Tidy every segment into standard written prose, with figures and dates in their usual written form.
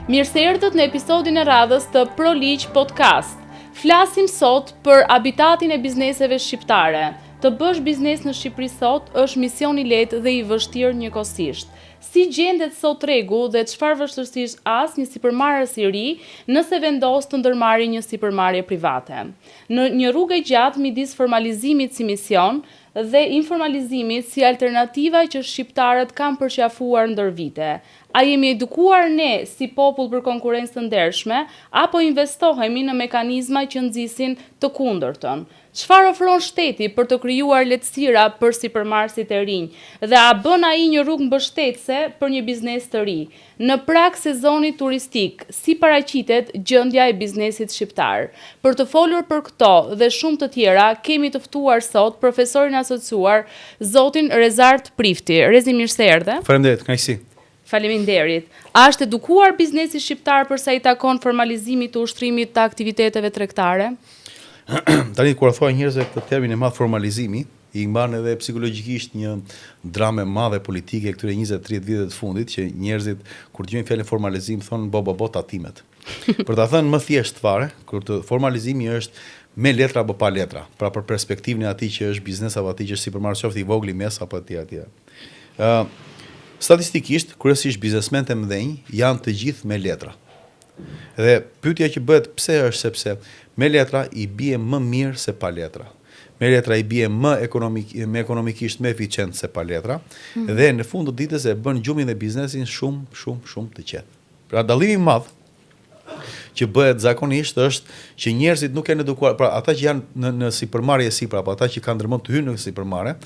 Mirë se erdhët në episodin e radhës të ProLiq Podcast. Flasim sot për habitatin e bizneseve shqiptare. Të bësh biznes në Shqipëri sot është mision i lehtë dhe i vështirë njëkohësisht. Si gjendet sot tregu dhe çfarë vështirësish as një sipërmarrës i ri nëse vendos të ndërmarrë një sipërmarrje private. Në një rrugë gjatë midis formalizimit si mision dhe informalizimit si alternativa që shqiptarët kanë përqafuar ndër vite. A jemi edukuar ne si popull për konkurrencë të ndershme, apo investohemi në mekanizma që nxisin të kundërtën? Çfarë ofron shteti për të krijuar lehtësira për sipërmarrësit e rinj dhe a bën ai një rrugë mbështetëse për një biznes të ri? Në prag sezonit turistik, si paraqitet gjendja e biznesit shqiptar? Për të folur për këto dhe shumë të tjera, kemi të ftuar sot profesorin asociuar zotin Rezart Prifti. Rezi, mirë se erdhe. Faleminderit, kënaqësi. Faleminderit. A është edukuar biznesi shqiptar për sa i takon formalizimit të ushtrimit të aktiviteteve tregtare? Tani kur thua njerëzve këtë termin e madh formalizimi, i mban edhe psikologjikisht një dramë e madhe politike këtyre 20-30 viteve të fundit që njerëzit kur dëgjojnë fjalën formalizim thonë bo tatimet. Për ta thënë më thjesht fare, kur të formalizimi është me letra apo pa letra, pra për perspektivën e atij që është biznes apo atij që është sipërmarrës qoftë i vogël, i mes apo etj. Statistikisht, kryesisht biznesmenët e mëdhenj janë të gjithë me letra. Dhe pyetja që bëhet pse është sepse me letra i bie më mirë se pa letra. Me letra i bie më ekonomikisht më eficient se pa letra, dhe në fund të ditës e bën gjumin dhe biznesin shumë të qetë. Pra dallimi i madh që bëhet zakonisht është që njerëzit nuk janë edukuar, pra ata që janë në sipërmarrje sipër apo ata që kanë ndërmend të hyjnë në sipërmarrje,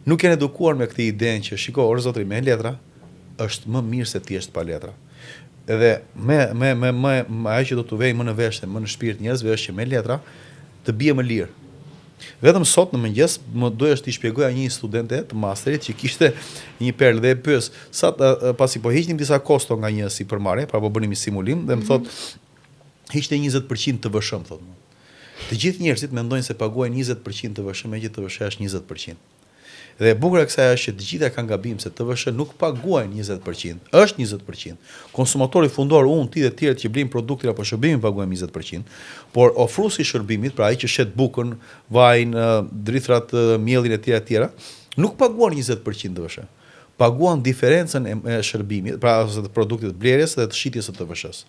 nuk janë edukuar me këtë idenë që shiko, orë zotëri, me letra është më mirë se thjesht pa letra. Edhe ajo që do të vej më në vesh, më në shpirt njerëzve është që me letra të bie më lirë. Vetëm sot në mëngjes më doja të shpjegoja një studente të masterit që kishte një perlë dhe e pyes sa pasi po hiqnim disa kosto nga një sipërmarrje, pra po bënim një simulim dhe më thotë hiqte 20% të vëshëm, thotë. Të gjithë njerëzit mendojnë se paguajnë 20% të vëshëm, megjithëse të vëshë është 20%. Dhe e bukur e kësaj është që të gjitha kanë gabim se TVSH nuk paguajnë 20%, është 20%. Konsumatori fundor, unë, ti dhe tjerët që blejnë produktin apo shërbimin paguajnë 20%, por ofruesi i shërbimit, pra ai që shet bukën, vajin, drithrat, miellin e tjera, nuk paguan 20% TVSH. Paguan diferencën e shërbimit, pra ose të produktit të blerjes dhe të shitjes së TVSH-s.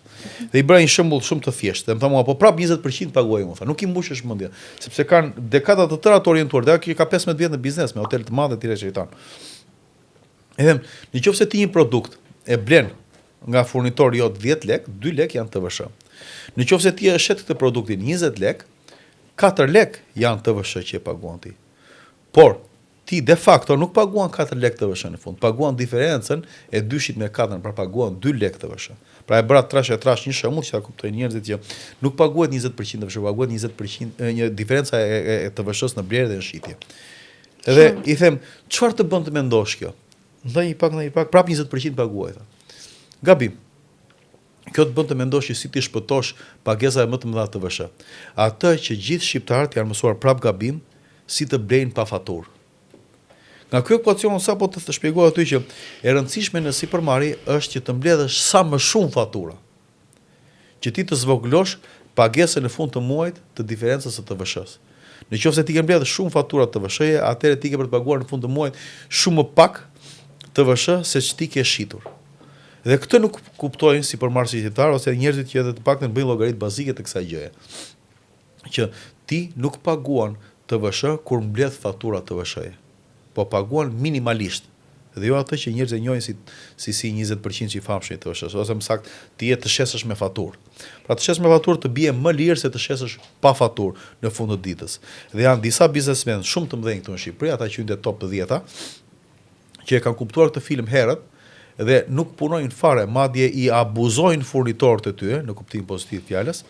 Dhe i bëra një shembull shumë të thjeshtë. Më thamë, po prap 20% paguajmë, tha. Nuk i mbushesh mendja, sepse kanë dekada të tëra të orientuar. Dhe ai ka 15 vjet në biznes me hotel të madh etj. etj. Edhe nëse ti një produkt e blen nga furnitori jot 10 lek, 2 lek janë TVSH. Nëse ti e shet këtë produktin 20 lek, 4 lek janë TVSH që e paguan ti. Por ti de facto nuk paguan 4 lek TVSH në fund, paguan diferencën e 2-shit me 4, pra paguan 2 lek TVSH. Pra e bëra trash një shembull që ta kuptojnë njerëzit që nuk paguhet 20% TVSH, paguhet 20% një diferenca e TVSH-s në blerje dhe në shitje. Edhe i them, çfarë të bën të mendosh kjo? Ndaj një pak, prap 20% paguaj, tha. Gabim. Kjo të bën të mendosh që si ti shpëtosh pagesave më të mëdha TVSH. Atë që gjithë shqiptarët janë mësuar prap gabim si të blejnë pa faturë. Nga kjo ekuacion sapo të shpjegoj aty që e rëndësishme në sipërmarrje është që të mbledhësh sa më shumë fatura. Që ti të zvogëlosh pagesën në fund të muajit të diferencës së TVSH-s. Nëse ti ke mbledhur shumë fatura TVSH-je, atëherë ti ke për të paguar në fund të muajit shumë më pak TVSH se ç'ti ke shitur. Dhe këtë nuk kuptojnë sipërmarrësit shqiptar ose njerëzit që edhe të paktën bëjnë llogaritë bazike të kësaj gjëje. Që ti nuk paguan TVSH kur mbledh fatura TVSH-je. Po paguan minimalisht. Dhe jo atë që njerëzit e njohin si 20% që i famshëm i TVSH-s, ose më saktë ti je të shesësh me faturë. Pra të shesësh me faturë të bie më lirë se të shesësh pa faturë në fund të ditës. Dhe janë disa biznesmenë shumë të mëdhenj këtu në Shqipëri, ata që hyn top 10-a, që e kanë kuptuar këtë film herët dhe nuk punojnë fare, madje i abuzojnë furnitorët e tyre në kuptim pozitiv fjalës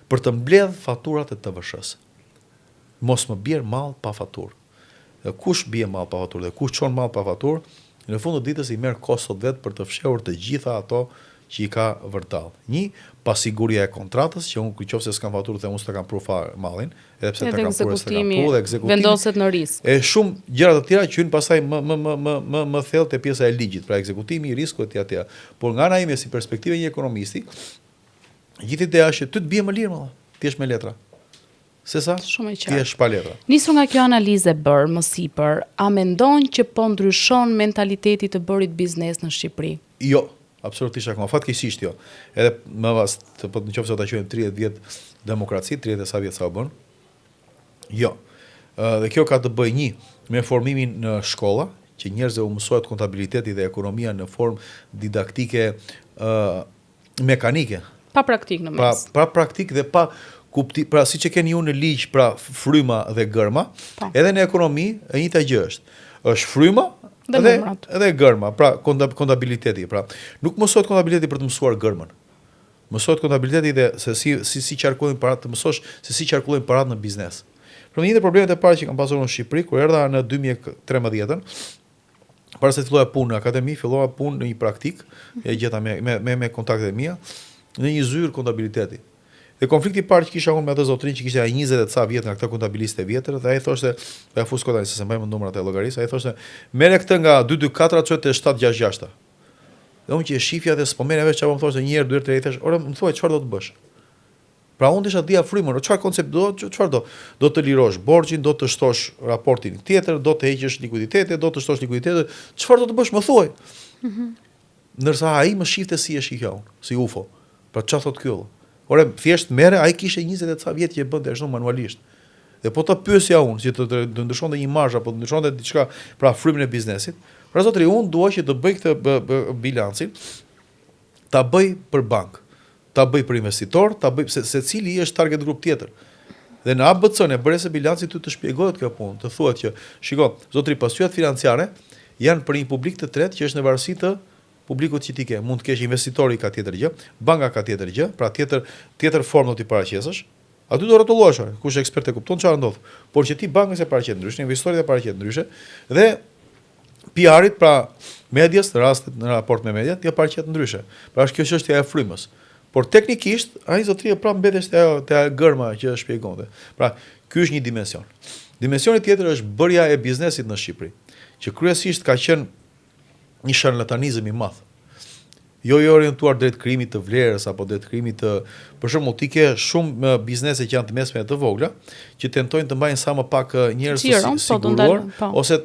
për të mbledh faturat e TVSH-s. Mos më bjerë mall pa faturë. Kush bie mall pa faturë dhe kush çon mall pa faturë, në fund të ditës i merr kostot vet për të fshehur të gjitha ato që i ka vërtall. Një, pasiguria e kontratës, që unë nëse s'kam faturë dhe unë s'ta kam pru mallin, edhe pse ta kam pru, dhe ekzekutimi vendoset në risk. E shumë gjëra të tjera që hyn pastaj më thellë te pjesa e ligjit, pra ekzekutimi i riskut etj etj. Por nga ana ime si perspektive një ekonomisti, gjithë ideja është që ty të bie më lirë më, ti je me letra. Sesa? Shumë e qartë. Ti je pa letra. Nisur nga kjo analizë bërë më sipër, a mendon që po ndryshon mentaliteti të bërit biznes në Shqipëri? Jo, absolutisht akoma. Fatkeqësisht jo. Edhe më pas po nëse ta quajmë 30 vjet demokraci, 30 e sa vjet sa u bën. Jo. Dhe kjo ka të bëjë një me formimin në shkolla, që njerëzve u mësohet kontabiliteti dhe ekonomia në formë didaktike mekanike. Pa praktik në mes. Pa praktik dhe pa pra siç e keni ju në ligj, pra fryma dhe gërma, edhe në ekonomi e njëjta gjë është. Është fryma edhe gërma, pra kontabiliteti, pra nuk mësohet kontabiliteti për të mësuar gërmën. Mësohet kontabiliteti dhe se si qarkullojnë paratë, të mësosh se si qarkullojnë paratë në biznes. Pra një të problemet e para që kam pasur në Shqipëri, kur erdha në 2013, para se të filloja punë në akademi, fillova punë në një praktik, e gjeta me kontaktet e mia, në një zyrë kontabiliteti. Dhe konflikti i parë që kisha unë me atë zotrin që kishte 20 e ca vjet nga këta kontabilistë e vjetër, dhe ai thoshte, ja fus kodani se mbajmë numrat e llogarisë, ai thoshte, "Merre këtë nga 224 çojë te 766." Dhe unë që e shifja dhe s'po merrja vesh çfarë më thoshte një herë, dy herë, tre herë, thash, "Ore, më thuaj çfarë do të bësh?" Pra unë isha dia frymën, çfarë koncept çfarë do? Do të lirosh borxhin, do të shtosh raportin tjetër, do të heqësh likuiditetin, do të shtosh likuiditetin, çfarë do të bësh, më thuaj. Ndërsa ai më shifte si e shihja unë, si UFO. Pra çfarë thot ky? Ore, thjesht merre, ai kishte 20 e ca vjet që e bënte ashtu manualisht. Dhe po ta pyesja unë, si të ndryshonte një marzh apo të ndryshonte diçka, pra frymën e biznesit. Pra zotri, unë dua që të bëj këtë bilancin, ta bëj për bankë, ta bëj për investitor, ta bëj se cili është target grup tjetër. Dhe në ABC-n e bërjes së bilancit ty të shpjegohet kjo punë, të thuhet që, shiko, zotri, pasojat financiare janë për një publik të tretë që është në varësi të publikut që ti ke. Mund të kesh investitori ka tjetër gjë, banka ka tjetër gjë, pra tjetër formë do t'i paraqesësh. Aty do rrotullohesh, kush ekspert e kupton çfarë ndodh. Por që ti bankës e paraqet ndryshe, investorit e paraqet ndryshe dhe PR-it, pra medias, në raport me mediat, ja paraqet ndryshe. Pra është kjo çështja e frymës. Por teknikisht, ai zotëria pra mbetesh te gërma që shpjegonte. Pra, ky është një dimension. Dimensioni tjetër është bërja e biznesit në Shqipëri, që kryesisht ka qenë një sharlatanizëm i madh. Jo i orientuar drejt krijimit të vlerës apo drejt krijimit të, për shembull, ti ke shumë biznese që janë të mesme e të vogla, që tentojnë të mbajnë sa më pak njerëz të siguruar, ose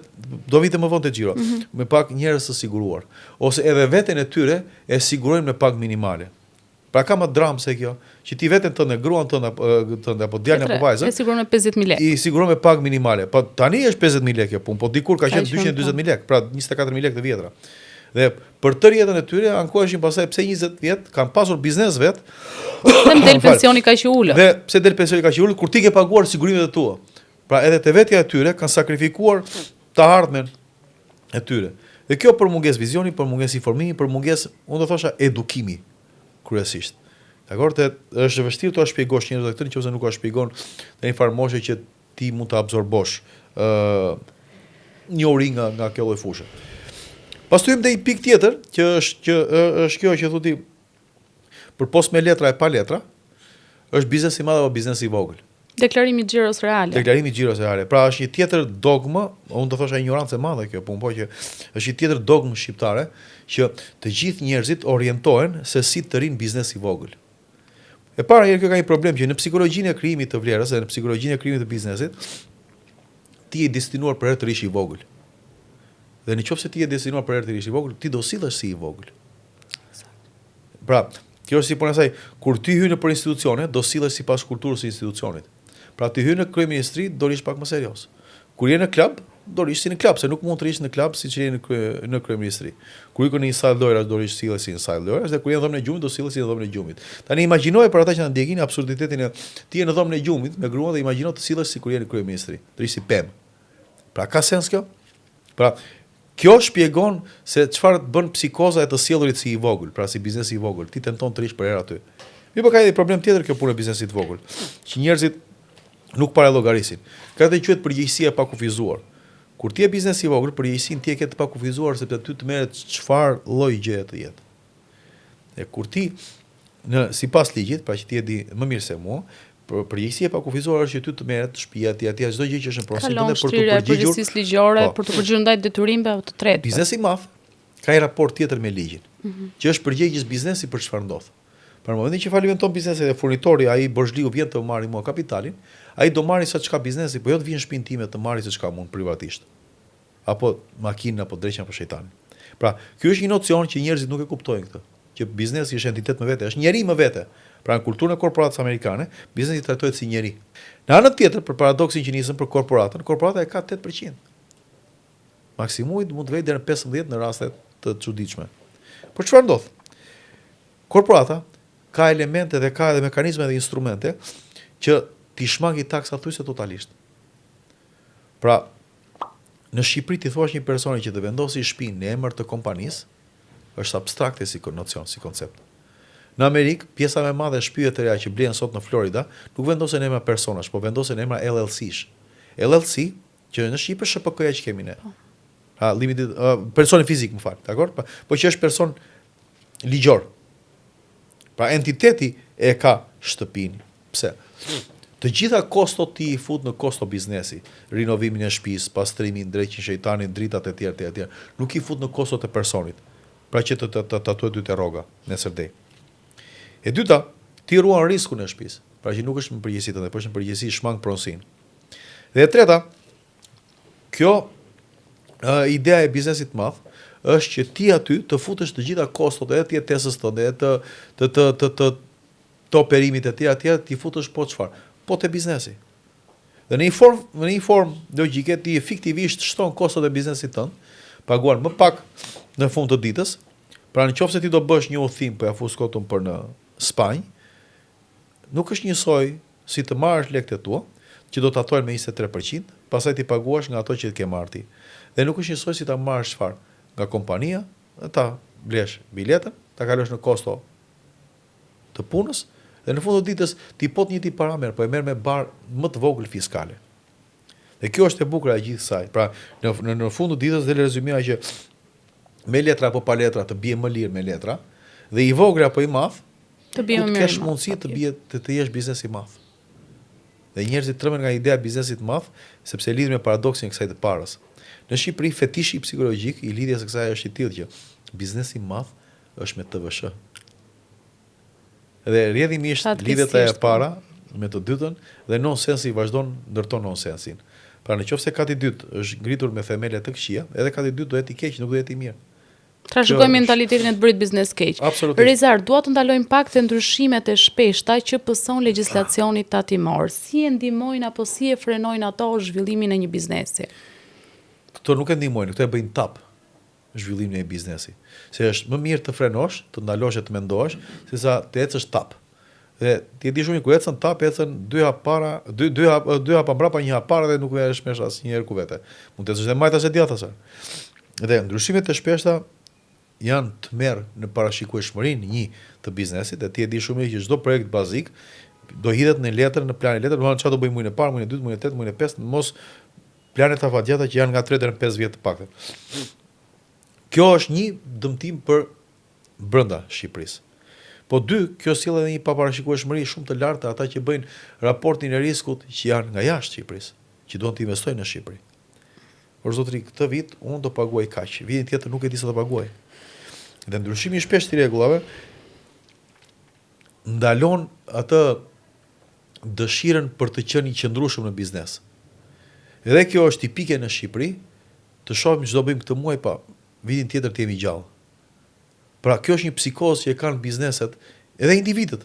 do vite më vonë te xhiro, me pak njerëz të siguruar, ose edhe veten e tyre e sigurojnë me pak minimale. Pra ka më dram se kjo, që ti veten tënde, gruan tënde apo djalin apo vajzën, e siguron me 50.000 lekë. I siguron me pak minimale. Po tani është 50.000 lekë kjo punë, po dikur ka qenë 240.000 lekë, pra 24.000 lekë të vjetra. Dhe për tërë jetën e tyre ankoheshin pastaj pse 20 vjet kanë pasur biznes vet. Dhe del pensioni kaq i ulët. Dhe pse del pensioni kaq i ulët kur ti ke paguar sigurimet e tua. Pra edhe te vetja e tyre kanë sakrifikuar të ardhmen e tyre. Dhe kjo për mungesë vizioni, për mungesë informimi, për mungesë, unë do thosha, edukimi kryesisht. Dakor, është vështirë të shpjegosh njerëzve këtë nëse nuk e shpjegon në një farë moshe që ti mund të absorbosh një uri nga kjo lloj fushë. Pastaj hym te një pikë tjetër, që është kjo që thotë për post me letra e pa letra, është biznes i madh apo biznes i vogël. Deklarimi i xhiros reale. Deklarimi i xhiros reale. Pra është një tjetër dogmë, unë do thosha ignorancë e madhe kjo punë, po që është një tjetër dogmë shqiptare që të gjithë njerëzit orientohen se si të rinë biznes i vogël. E para herë kjo ka një problem që në psikologjinë e krijimit të vlerës dhe në psikologjinë e krijimit të biznesit, ti je destinuar për herë të rish i vogël. Dhe nëse ti je destinuar për herë të rish i vogël, ti do sillesh si i vogël. Pra, kjo është si puna e saj, kur ti hyn në institucione, do sillesh sipas kulturës së institucionit. Pra ti hyn në kryeministri, do rish pak më serioz. Kur je në klub, do rish si në klub, se nuk mund të rish në klub siç je në kryeministri. Kur je në një salë lojrash, do rish sillesh si në salë lojrash, dhe kur je në dhomën e gjumit, do sillesh si në dhomën e gjumit. Tani imagjinoje për ata që na ndjekin absurditetin e ti je në dhomën e gjumit me gruan dhe imagjino të sillesh si kur je në kryeministri, të rish si pem. Pra ka sens kjo? Pra kjo shpjegon se çfarë bën psikoza e të sjellurit si i vogël, pra si biznesi i vogël. Ti tenton të rish për herë aty. Mirë, ka edhe problem tjetër kjo punë e biznesit të vogël, që njerëzit nuk para llogarisin. Ka të quhet përgjegjësia e pakufizuar. Kur ti je biznes i vogël, përgjegjësinë ti e ke të pakufizuar sepse ty të merret çfarë lloj gjëje të jetë. E kur ti sipas ligjit, pra që ti e di më mirë se mua, përgjegjësia e pakufizuar është që ty të merret shtëpia atje çdo gjë që është në proces për të përgjigjur ligjore, për të përgjigjur ndaj detyrimeve të tretë. Biznesi i madh ka një raport tjetër me ligjin, që është përgjegjës biznesi për çfarë ndodh. Për momentin që falimenton biznesi dhe furnitori, ai borxhliu vjen të marrë mua kapitalin, ai do marrë sa çka biznesi, po jo të vinë në shtëpinë time të marrë se çka mund privatisht. Apo makinë apo dreqen apo shejtanin. Pra, ky është një nocion që njerëzit nuk e kuptojnë këtë, që biznesi është entitet më vete, është njeri më vete. Pra në kulturën e korporatës amerikane, biznesi trajtohet si njeri. Në anën tjetër, për paradoksin që nisëm për korporatën, korporata e ka 8%. Maksimumi mund të vejë deri në 15% në raste të çuditshme. Por çfarë ndodh? Korporata ka elemente dhe ka edhe mekanizme dhe instrumente që t'i shmangi taksa thujse totalisht. Pra, në Shqipëri ti thuash një personi që të vendosi shtëpinë në emër të kompanisë, është abstrakte si nocion, si koncept. Në Amerikë, pjesa më e madhe e shtëpive të reja që blehen sot në Florida, nuk vendosen emra personash, po vendosen emra LLC-sh. LLC, që në Shqipëri është SPK-ja që kemi ne. Limited personi fizik, më fal, dakor? Po që është person ligjor. Pra entiteti e ka shtëpinë. Pse? Të gjitha kostot ti i fut në kosto biznesi, rinovimin e shtëpisë, pastrimin, dreqin shejtanin, dritat e tjera, nuk i fut në kostot e personit. Pra që të tatuaj dy të rroga nesër dej. E dyta, ti ruan riskun e shtëpisë, pra që nuk është në përgjegjësi tënde, por është në përgjegjësi shmang pronësinë. Dhe e treta, kjo ideja e biznesit të madh është që ti aty të futesh të gjitha kostot edhe të jetesës tënde, të operimit e tjera, ti futesh po çfarë? Po te biznesi. Dhe në një formë logjike ti efektivisht shton kostot e biznesit tënd, paguar më pak në fund të ditës. Pra nëse ti do bësh një udhim po ja fus kotën për në Spanjë, nuk është njësoj si të marrësh lekët e tua, që do të tatojnë me 23%, pastaj ti paguash nga ato që të ke marrë ti. Dhe nuk është njësoj si ta marrësh çfarë nga kompania, ta blesh biletën, ta kalosh në kosto të punës, dhe në fund të ditës ti po të njëjti para merr, po e merr me bar më të vogël fiskale. Dhe kjo është e bukur e gjithë saj. Pra në fund të ditës del rezumimi që me letra apo pa letra të bie më lirë me letra, dhe i vogël apo i madh të bie më mirë. Kesh mundësi të bie të jesh biznes i madh. Dhe njerëzit tremben nga ideja e biznesit të madh, sepse lidhet me paradoksin e kësaj të parës. Në Shqipëri fetishi psikologjik i lidhjes së kësaj është i tillë që biznesi i madh është me TVSH. Dhe rrjedhimisht lidhet ajo e para me të dytën dhe nonsensi vazhdon ndërton nonsensin. Pra nëse kati i dytë është ngritur me themele të këqija, edhe kati i dytë do jetë i keq, nuk do jetë i mirë. Trashëgojmë mentalitetin e të bërit biznes keq. Rizar, dua të ndalojmë pak të ndryshimet e shpeshta që pëson legjislacioni tatimor. Si e ndihmojnë apo si e frenojnë ato zhvillimin e një biznesi? Këto nuk e ndihmojnë, këto e bëjnë tap zhvillimin e biznesi. Se është më mirë të frenosh, të ndalosh e të mendosh, sesa të ecësh tap. Dhe ti e di shumë kur ecën tap, ecën dy hap para, dy hap mbrapa, një hap para dhe nuk vesh mesh asnjëherë ku vete. Mund të ecësh dhe majtas e djathtas. Dhe ndryshimet e shpeshta janë të merr në parashikueshmërinë një të biznesit, dhe ti e di shumë mirë që çdo projekt bazik do hidhet në letër, në planin e letër, domethënë çfarë do bëjmë muajin e parë, muajin e dytë, muajin e tetë, muajin e pestë, mos planet afatgjata që janë nga 3 deri në 5 vjet të paktën. Kjo është një dëmtim për brenda Shqipërisë. Po dy, kjo sjell edhe një paparashikueshmëri shumë të lartë ata që bëjnë raportin e riskut që janë nga jashtë Shqipërisë, që duan të investojnë në Shqipëri. Por zotëri, këtë vit unë do paguaj kaq, vitin tjetër nuk e di sa do paguaj. Dhe ndryshimi i shpeshtë i rregullave ndalon atë dëshirën për të qenë i qëndrueshëm në biznes. Edhe kjo është tipike në Shqipëri, të shohim çdo bëjmë këtë muaj pa vitin tjetër të jemi gjallë. Pra kjo është një psikozë që e kanë bizneset edhe individët.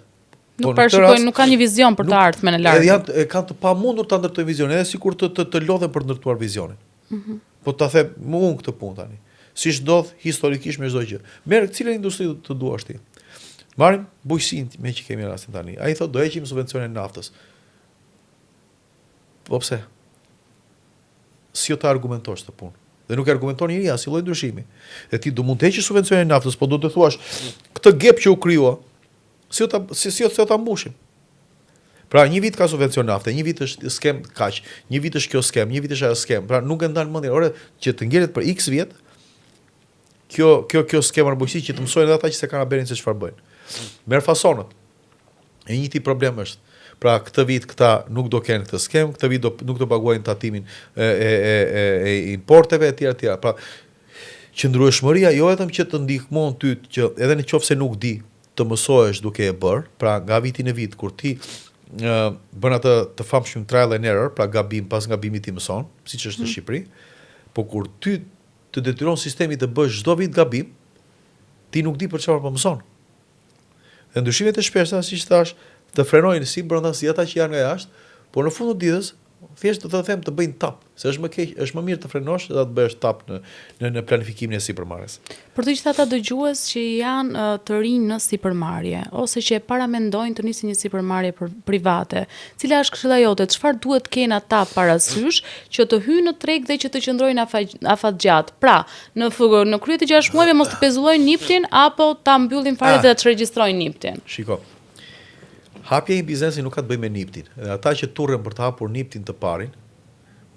Nuk parashikojnë, nuk kanë një vizion për të ardhmen e lartë. Edhe kanë të pamundur ta ndërtojnë vizionin, edhe sikur të lodhen për të ndërtuar vizionin. Po ta them unë këtë punë tani. Siç ndodh historikisht me çdo gjë. Merr cilën industri të duash ti. Marrim bujqësinë me që kemi rastin tani. Ai thotë do heqim subvencionin e naftës. Po pse? Si ta argumentosh këtë punë? Dhe nuk e argumenton njëri as lloj ndryshimi. Dhe ti do mund të heqësh subvencionin e naftës, po do të thuash këtë gap që u krijua, si ta mbushim. Pra një vit ka subvencion nafte, një vit është skem kaq, një vit është kjo skem, një vit është ajo skem. Pra nuk e ndan mendjen. Ore që të ngjelet për X vjet, kjo skema bujqësi që të mësojnë edhe ata që se kanë aberin se çfarë bëjnë. Merr fasonët. E njëjti problem është. Pra këtë vit këta nuk do kenë këtë skem, këtë vit nuk do paguajnë tatimin e importeve etj. Pra qëndrueshmëria jo vetëm që të ndihmon ty që edhe nëse nuk di të mësohesh duke e bërë, pra nga viti në vit kur ti bën atë të famshëm trial and error, pra gabim pas gabimit ti mëson, siç është në Shqipëri, po kur ty të detyron sistemi të bësh çdo vit gabim, ti nuk di për çfarë po mëson. Dhe ndryshimet e shpeshta, siç thash, të frenojnë si brenda si ata që janë nga jashtë, por në fund të ditës thjesht do të them të bëjnë tap, se është më keq, është më mirë të frenosh se të bësh tap në planifikimin e sipërmarrjes. Për të gjithë ata dëgjues që janë të rinj në sipërmarrje ose që e paramendojnë të nisin një sipërmarrje private, cila është këshilla jote, çfarë duhet të kenë ata parasysh që të hyjnë në treg dhe që të qëndrojnë afatgjat? Pra, në krye të 6 muajve mos të pezullojnë niptin apo ta mbyllin fare dhe të regjistrojnë niptin. Shiko. Hapja e një biznesi nuk ka të bëjë me niptin. Dhe ata që turren për të hapur niptin të parin,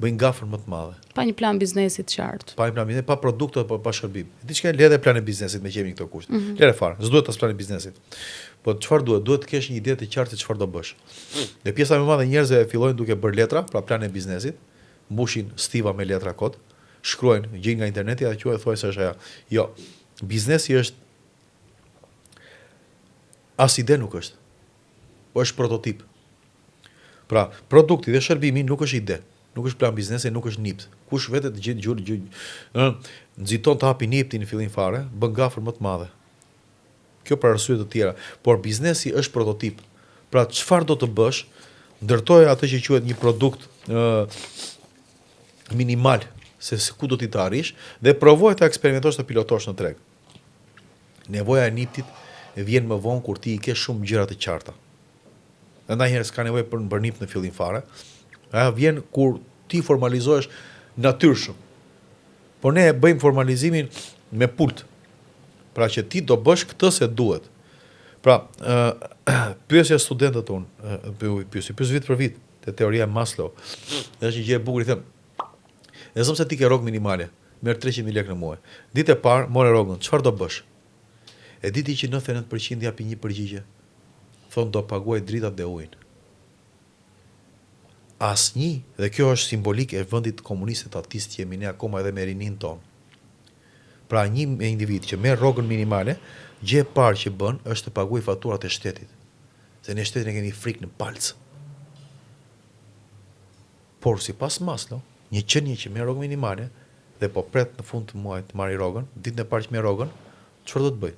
bëjnë gafën më të madhe. Pa një plan biznesi të qartë. Pa një plan biznesi, pa produkte, pa shërbim. Diçka le edhe plan e biznesit me qemin këto kushte. Le fare, s'duhet as plan e biznesit. Po çfarë duhet? Duhet të kesh një ide të qartë se çfarë do bësh. Dhe pjesa më e madhe e njerëzve fillojnë duke bërë letra, pra plan e biznesit, mbushin stiva me letra kod, shkruajnë, gjejnë nga interneti dhe quajnë thojë se është ajo. Jo, biznesi është as ide nuk është. Po është prototip. Pra, produkti dhe shërbimi nuk është ide, nuk është plan biznesi, nuk është nipt. Kush vetë të gjithë nxiton të hapi niptin në fillim fare, bën gafër më të madhe. Kjo për arsye të tjera, por biznesi është prototip. Pra, çfarë do të bësh? Ndërtoje atë që quhet një produkt minimal, se ku do ti të arrish dhe provoje të eksperimentosh të pilotosh në treg. Nevoja e niptit vjen më vonë kur ti i ke shumë gjëra të qarta. Ndonjëherë s'ka nevojë për nip në fillim fare. Vjen kur ti formalizohesh natyrshëm. Po ne e bëjmë formalizimin me pult. Pra që ti do bësh këtë se duhet. Pra, pyesja studentët tonë, pyes vit për vit, te teoria e Maslow. Është një gjë e bukur, i them. Nëse se ti ke rrogë minimale, merr 300.000 lekë në muaj. Ditë e parë, morë rrogën, çfarë do bësh? E diti që 99% japi një përgjigje. Thonë do paguaj dritat dhe ujin. Asnjë, dhe kjo është simbolik e vendit komunistë atistë që jemi ne akoma edhe me rinin ton. Pra një individ që merr rrogën minimale, gjë e parë që bën është të paguajë faturat e shtetit. Se ne shtetin e kemi frikë në palc. Por sipas Maslow, një qenie që merr rrogën minimale dhe po pret në fund të muajit të marrë rrogën, ditën e parë që merr rrogën, çfarë do të bëj?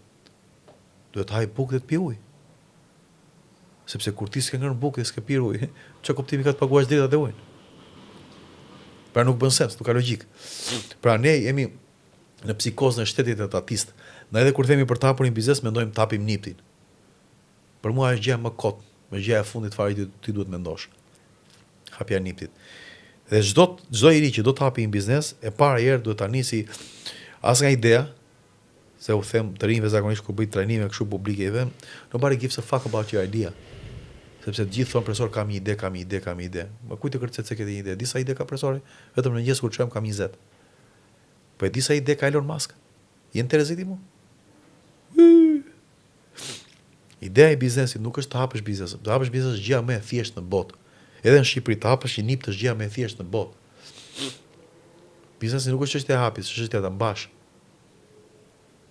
Duhet të haj bukë dhe të pi ujë. Sepse kur ti s'ke ngërë bukë dhe s'ke pirë ujë, që kuptimi ka të paguash dritat dhe ujin? Pra nuk bën sens, nuk ka logjik. Pra ne jemi në psikozën e shtetit etatist. Na edhe kur themi për të hapur një biznes, mendojmë të hapim niptin. Për mua është gjëja më kot, më gjëja e fundit fare që ti duhet mendosh. Hapja e niptit. Dhe çdo i ri që do të hapi një biznes, e para herë duhet ta nisi as nga ideja, se u them të rinjve zakonisht kur bëj trajnime kështu publike i them, nobody gives a fuck about your idea. Sepse të gjithë thonë profesor kam një ide. Më kujt të kërcet se ke një ide? Disa ide ka profesori, vetëm në mëngjes kur çojm kam 20. Po e disa ide ka Elon Musk. Je interesit i mu? Ideja e biznesit nuk është të hapësh biznes. Të hapësh biznes është gjëja më e thjeshtë në botë. Edhe në Shqipëri të hapësh një nip është gjëja më e thjeshtë në botë. Biznesi nuk është çështja e hapjes, është çështja ta mbash.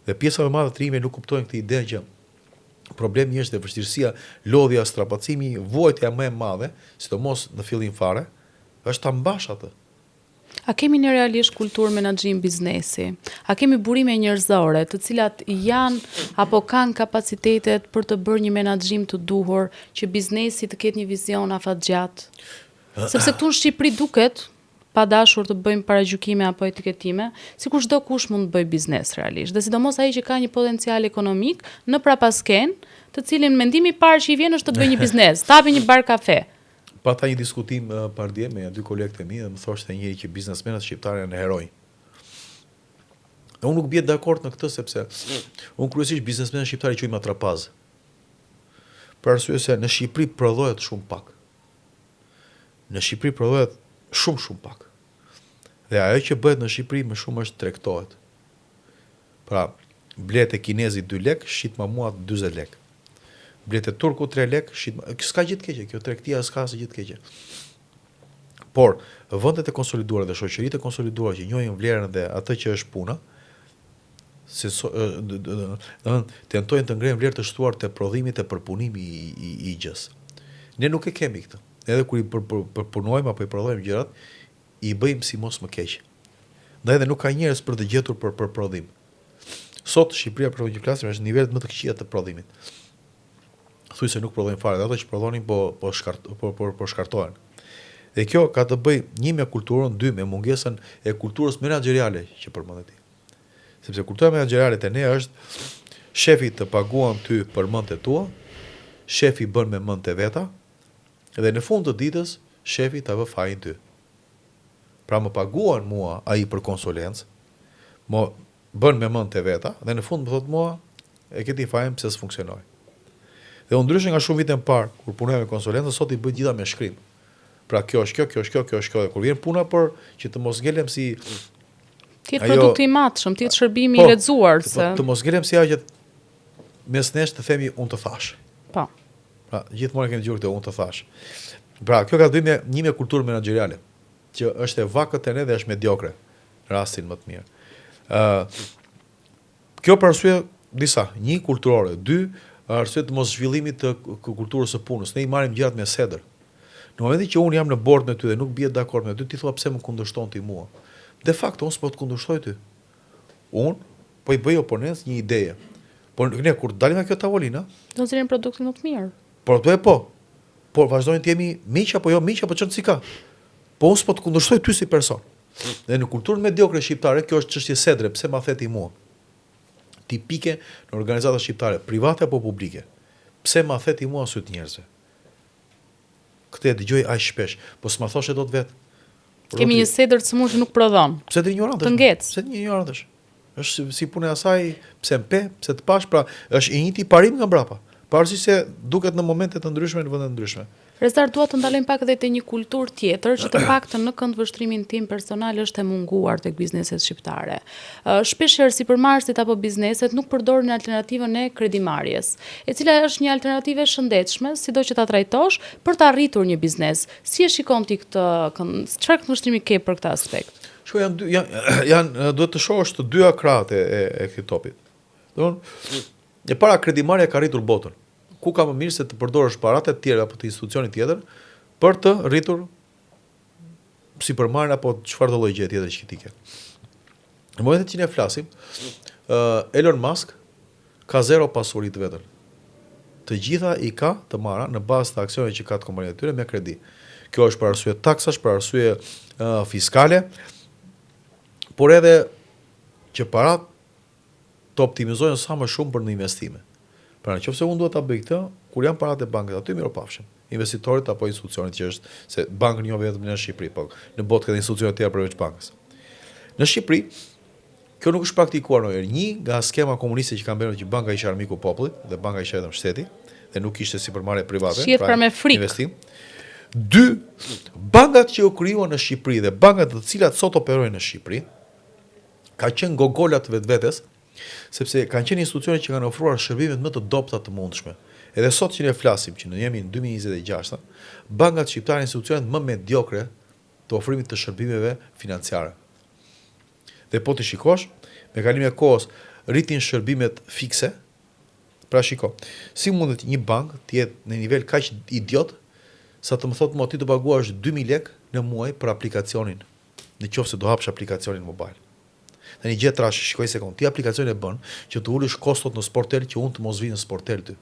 Dhe pjesa më e madhe e trimeve nuk kuptojnë këtë ide që problemi është dhe vështirësia, lodhja, strapacimi, vuajtja më e madhe, sidomos në fillim fare, është ta mbash atë. A kemi në realisht kulturë menaxhim biznesi? A kemi burime njerëzore të cilat janë apo kanë kapacitetet për të bërë një menaxhim të duhur që biznesi të ketë një vizion afatgjatë? Sepse këtu në Shqipëri duket pa dashur të bëjmë paragjykime apo etiketime, sikur çdo kush mund të bëjë biznes realisht. Dhe sidomos ai që ka një potencial ekonomik në prapasken, të cilin mendimi i parë që i vjen është të bëjë një biznes, të hapë një bar kafe. Pata një diskutim pardje me dy kolegët e mi dhe më thoshte njëri që biznesmenët shqiptarë janë heroj. Dhe unë nuk bie dakord në këtë sepse unë kryesisht biznesmenët shqiptarë i quajmë atrapaz. Për arsye se në Shqipëri prodhohet shumë pak. Në Shqipëri prodhohet shumë pak. Dhe ajo që bëhet në Shqipëri më shumë është tregtohet. Pra, blete kinezi 2 lek, shit ma mua 40 lek. Blete turku 3 lek, shit ma... S'ka gjithë keqe, kjo tregtia s'ka se gjithë keqe. Por, vendet e konsoliduara dhe shoqëritë e konsoliduara që njohin vlerën dhe atë që është puna, tentojnë të ngrenë vlerë të shtuar të prodhimit e përpunimi i gjës. Ne nuk e kemi këtë. Edhe kur i përpunojmë apo i prodhojmë gjërat, i bëjmë si mos më keq. Ndaj edhe nuk ka njerëz për të gjetur për prodhim. Sot Shqipëria për që flasim është nivelet më të këqija të prodhimit. Thuaj se nuk prodhojnë fare, ato që prodhonin po shkartohen. Dhe kjo ka të bëjë 1 me kulturën, 2 me mungesën e kulturës menaxheriale që përmendet ti. Sepse kultura menaxheriale te ne është shefi të paguan ty për mëndet tua, shefi bën me mëndet veta, dhe në fund të ditës shefi ta vë fajin ty. Pra më paguan mua ai për konsulencë, më bën me mëndet veta, dhe në fund më thot mua e ke ti fajin pse s'funksionoi. Dhe unë ndryshe nga shumë vite më parë, kur punoj me konsulencë, sot i bëj gjitha me shkrim. Pra kjo është kjo, kjo është kjo, kjo është kjo. Dhe kur vjen puna për që të mos ngelem si tjetë produkti i matshëm, tjetë shërbimi i lexuar se të mos ngelem si ajo që mes nesh të themi unë të thash. Po. Pra gjithmonë kemi dëgjuar këtë unë të thash. Pra kjo ka të bëjë me një me kulturë menaxheriale, që është e vakët e ne dhe është mediokre në rastin më të mirë. Kjo për arsye disa, 1 kulturore, 2 arsye të mos zhvillimit të kulturës së punës. Ne i marrim gjërat me sedër. Në momentin që unë jam në bord me ty dhe nuk bie dakord me ty, ti thua pse më kundërshton ti mua. De facto unë s'po të kundërshtoj ty. Unë po i bëj oponencë një ideje. Por ne kur dalim nga kjo tavolina, do zërin produktin më të mirë. Por Por vazhdojnë të jemi miq apo jo miq apo çon si ka. Po unë s'po të kundërshtoj ty si person. Dhe në kulturën mediokre shqiptare kjo është çështje sedre, pse ma the ti mua. Tipike në organizata shqiptare, private apo publike. Pse ma the ti mua sy të njerëzve. Këtë e dëgjoj aq shpesh, po s'ma thoshe dot vet. Kemi një sedër të sëmurë që nuk prodhon. Pse të ignorantësh? Të ngec. Pse të ignorantësh? Është si puna e asaj, pse mpe, pse të pash, pra është i njëjti parim nga mbrapa. Pavarësisht se duket në momente të ndryshme në vende të ndryshme. Rezar, dua të ndalem pak edhe te një kulturë tjetër që të paktën në këndvështrimin tim personal është e munguar tek bizneset shqiptare. Shpeshherë sipërmarrësit apo bizneset nuk përdorin alternativën e kredimarrjes, e cila është një alternativë e shëndetshme, sido që ta trajtosh për të arritur një biznes. Si e shikon ti këtë? Çfarë këndvështrimi ke për këtë aspekt? Janë duhet të shohësh të dyja krahët e këtij topit. Domthonë, e para kredimarrja ka rritur botën. Ku ka më mirë se të përdorësh paratë të tjera apo të institucionit tjetër për të rritur sipërmarrjen apo çfarëdo lloj gjë tjetër që ti ke. Në momentin që ne flasim, Elon Musk ka 0 pasuri të vetën. Të gjitha i ka të marra në bazë të aksioneve që ka të kompanive të tyre me kredi. Kjo është për arsye taksash, për arsye fiskale, por edhe që parat të optimizojnë sa më shumë për në investime. Pra nëse unë duhet ta bëj këtë, kur janë paratë e bankës aty miropafshëm. Investitorit apo institucionit që është se bankën jo vetëm në Shqipëri, po në botë ka institucione të tjera përveç bankës. Në Shqipëri, kjo nuk është praktikuar ndonjëherë. Një nga skema komuniste që kanë bërë që banka ishte armiku i popullit dhe banka ishte vetëm shteti dhe nuk ishte sipërmarrje private, pra me frikë. Investim. 2. Bankat që u krijuan në Shqipëri dhe bankat të cilat sot operojnë në Shqipëri ka qenë gogola të vetvetes, sepse kanë qenë institucione që kanë ofruar shërbimet më të dobta të mundshme. Edhe sot që ne flasim që ne jemi në 2026, bankat shqiptare institucionet më mediokre të ofrimit të shërbimeve financiare. Dhe po të shikosh, me kalimin e kohës rritin shërbimet fikse. Pra shiko, si mundet një bank të jetë në nivel kaq idiot sa të më thotë mo ti të paguash 2000 lek në muaj për aplikacionin, në qoftë se do hapsh aplikacionin mobile. Dhe një gjë trash, shikoj sekond, ti aplikacionin e bën që të ulësh kostot në sportel që unë të mos vi në sportel ty.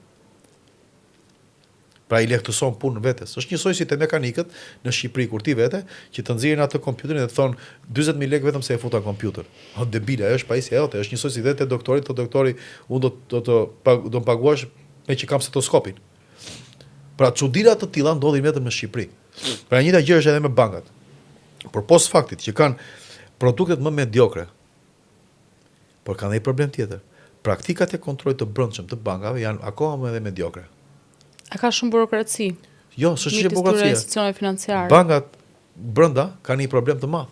Pra i lehtëson punën vetes. Është njësoj si te mekanikët në Shqipëri kur ti vete që të nxjerrin atë kompjuterin dhe të thonë 40000 lekë vetëm se e futa në kompjuter. O debile, është pajisje jote, është njësoj si vetë doktorit, të doktori unë do të paguash me që kam stetoskopin. Pra çuditëra të tilla ndodhin vetëm në Shqipëri. Pra njëjta gjë është edhe me bankat. Por post faktit që kanë produktet më mediokre, por kanë një problem tjetër. Praktikat e kontrollit të brendshëm të bankave janë akoma më edhe mediokre. A ka shumë burokraci? Jo, s'është burokracia. Institucione financiare. Bankat brenda kanë një problem të madh.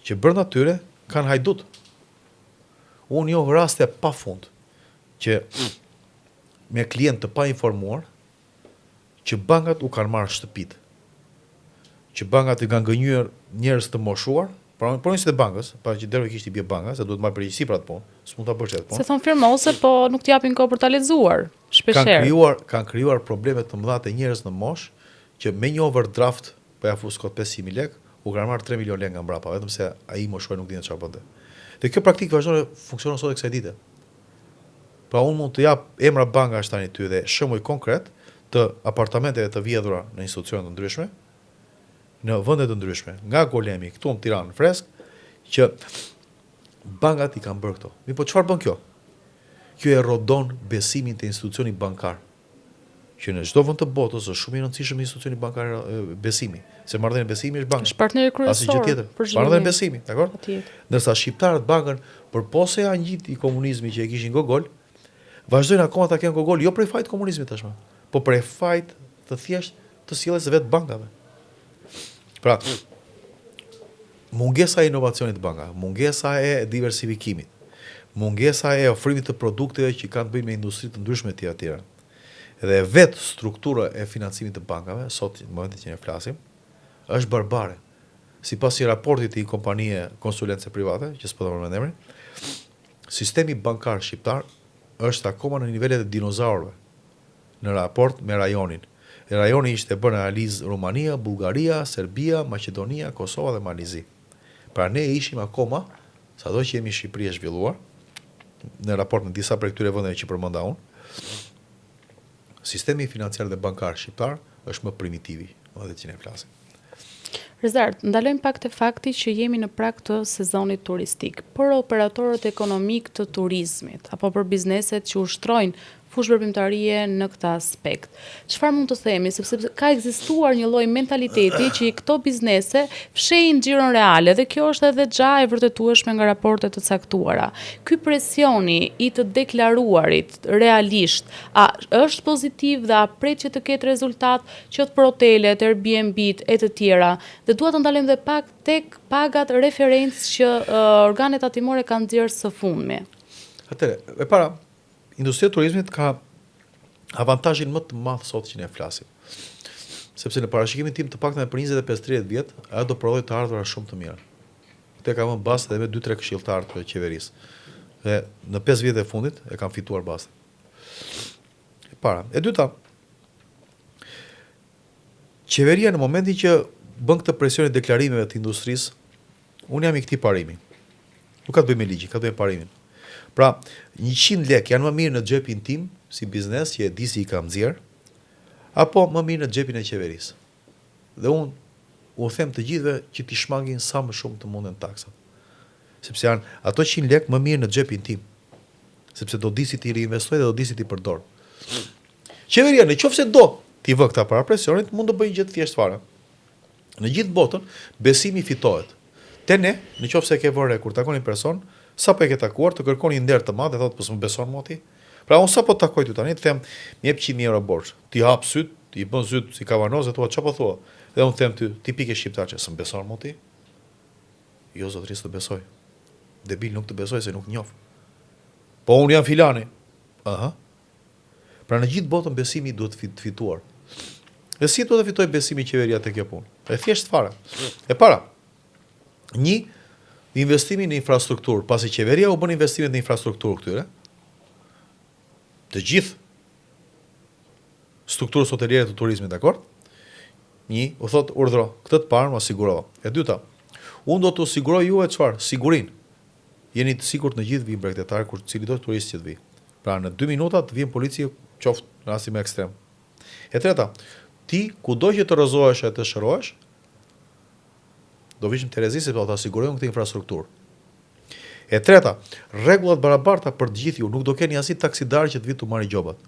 Që brenda tyre kanë hajdut. Unë njoh raste pafund që me klient të pa informuar që bankat u kanë marrë shtëpit, që bankat i kanë gënjur njerëz të moshuar, pronësit e bankës, para që deri kishte bie banka, se duhet marrë përgjegjësi për atë punë, s'mund ta bësh atë punë. Se thon firmose, po nuk t'japin kohë për ta lexuar. Shpeshherë. Kanë krijuar probleme të mëdha te njerëz në moshë që me një overdraft po ja fuskot 500.000 lekë, u kanë marrë 3 milion lekë nga mbrapa, vetëm se ai moshuar nuk dinte çfarë bënte. Dhe kjo praktikë vazhdon funksionon sot e kësaj dite. Pra unë mund të jap emra bankash tani ty dhe shembull konkret të apartamenteve të vjedhura në institucione të ndryshme, në vende të ndryshme, nga Golemi këtu në Tiranë fresk, që bankat i kanë bërë këto. Mi po çfarë bën kjo? Kjo e rodon besimin te institucioni bankar. Që në çdo vend të botës është shumë i rëndësishëm institucioni bankar besimi, se marrëdhënia besimi është banka. Është partneri kryesor. Marrëdhënia besimi, dakor? Ndërsa shqiptarët bankën përpose ja ngjit i komunizmi që e kishin gogol, vazhdojnë akoma ta kenë gogol jo prej fajt komunizmit tashmë, po prej fajt të thjesht të sjelljes së vet bankave. Pra, mungesa e inovacionit banka, mungesa e diversifikimit, mungesa e ofrimit të produkteve që kanë të bëjnë me industri të ndryshme të tjera. Edhe vetë struktura e financimit të bankave, sot në momentin që ne flasim, është barbare. Sipas një raporti të një kompanie konsulence private, që s'po ta përmend emrin, sistemi bankar shqiptar është akoma në nivelet e dinozaurëve në raport me rajonin. E rajoni ishte bërë analizë Rumania, Bullgaria, Serbia, Maqedonia, Kosova dhe Malizi. Pra ne ishim akoma, sado që jemi Shqipëri e zhvilluar, në raport me disa prej këtyre vendeve që përmenda unë, sistemi financiar dhe bankar shqiptar është më primitivi, edhe që ne flasim. Rezart, ndalojmë pak te fakti që jemi në prag të sezonit turistik. Për operatorët ekonomik të turizmit apo për bizneset që ushtrojnë fushë veprimtarie në këtë aspekt. Çfarë mund të themi, sepse ka ekzistuar një lloj mentaliteti që këto biznese fshehin xhiron reale dhe kjo është edhe xha e vërtetueshme nga raportet të caktuara. Ky presioni i të deklaruarit realisht është pozitiv dhe a pret që të ketë rezultat qoftë për hotelet, Airbnb-t e të tjera. Dhe dua të ndalojmë dhe pak tek pagat referencë që organet tatimore kanë nxjerrë së fundmi. Atëre, e para, industria e turizmit ka avantazhin më të madh sot që ne flasim. Sepse në parashikimin tim të paktën për 25-30 vjet, ajo do prodhoj të ardhura shumë të mira. Këtë ka vënë bastë edhe me 2-3 këshilltarë të qeverisë. Dhe në 5 vjet e fundit e kanë fituar bastën. E para, e dyta, qeveria në momentin që bën këtë presion e deklarimeve të industrisë, unë jam i këtij parimi. Nuk ka të bëjë me ligjin, ka të bëjë me parimin. Pra, 100 lekë janë më mirë në xhepin tim, si biznes që e di si i kam nxjerr, apo më mirë në xhepin e qeverisë. Dhe unë u them të gjithëve që t'i shmangin sa më shumë të munden taksat. Sepse janë ato 100 lekë më mirë në xhepin tim. Sepse do di si t'i reinvestoj dhe do di si t'i përdor. Qeveria, nëse do t'i vë këta para presionit, mund të bëjë gjë të thjeshtë fare. Në gjithë botën, besimi fitohet. Te ne, nëse ke vënë kur takon një person, sa po e ke takuar, të kërkoni nder të madh dhe thotë po s'më beson mua ti. Pra unë sa po takoj ty tani, të them, më jep 100.000 euro borxh. Ti hap syt, ti bën syt si kavanoz dhe thua çfarë po thua. Dhe unë them ty, ti pikë shqiptar që s'më beson mua ti. Jo zotërisë të besoj. Debil nuk të besoj se nuk njoh. Po unë jam filani. Aha. Pra në gjithë botën besimi duhet fituar. Dhe si duhet të fitoj besimi qeveria te kjo punë? E thjesht fare. E para, investimi në infrastrukturë, pasi qeveria u bën investimet në infrastrukturë këtyre, të gjithë strukturës hoteliere të turizmit, dakord? U thot urdhro, këtë të parë më siguro. E dyta, unë do të siguroj juve çfarë? Sigurinë. Jeni të sigurt në gjithë vijnë bregdetar kur cili do turist që të vi. Pra në 2 minuta të vjen policia qoftë në rastin më ekstrem. E treta, ti kudo që të rrëzohesh e të shërohesh, do vishim të rrezisë sepse do ta sigurojmë këtë infrastrukturë. E treta, rregullat barabarta për të gjithë ju, nuk do keni asnjë taksidar që të vi të marrë gjobat.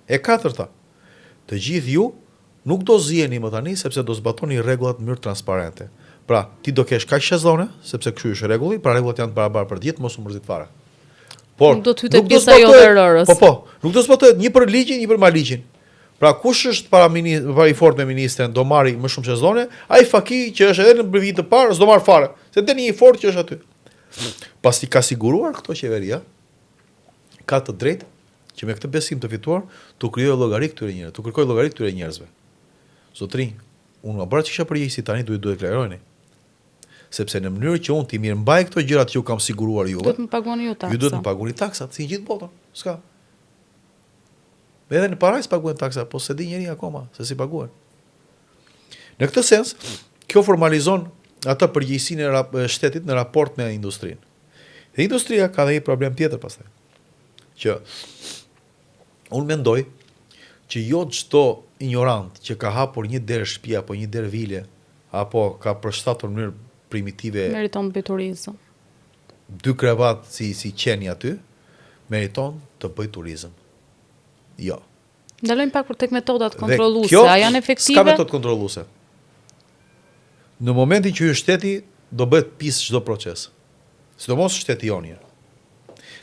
E katërta, të gjithë ju nuk do ziheni më tani sepse do zbatoni rregullat në mënyrë transparente. Pra, ti do kesh kaq sezone, sepse ky është rregulli, pra rregullat janë të barabarta për të gjithë, mos u mërzit fare. Por nuk do të hyjë pjesa jote e rërës. Po, nuk do zbatohet një për ligjin, një për maligjin. Pra kush është para i fort me ministren do marri më shumë sezone, ai faki që është edhe në vit të parë s'do marr fare, se deni një fort që është aty. pasi ka siguruar këto qeveria, ka të drejtë që me këtë besim të fituar, të krijojë llogari këtyre njerëzve, të kërkojë llogari këtyre njerëzve. Zotërinj, unë më bëra që kisha përgjegjësi tani duhet klarojeni. Sepse në mënyrë që unë ti mirë mbaj këto gjërat që ju kam siguruar juve, duhet më paguani ju taksa. Ju duhet më paguani taksat, si gjithë botën. S'ka. Edhe në paraj s'paguhen taksa, po se di njeri akoma se si paguhen. Në këtë sens, kjo formalizon atë përgjegjësinë e shtetit në raport me industrinë. Dhe industria ka dhe një problem tjetër pastaj. Që unë mendoj që jo çdo ignorant që ka hapur një derë shtëpi apo një derë vile apo ka përshtatur në mënyrë primitive meriton të bëj turizëm. 2 krevat si qeni aty, meriton të bëj turizëm. Jo. Ndalojmë pak për tek metodat kontrolluese, a janë efektive? S'ka metodë kontrolluese. Në momentin që hyn shteti, do bëhet pis çdo proces. Sidomos shteti jonë.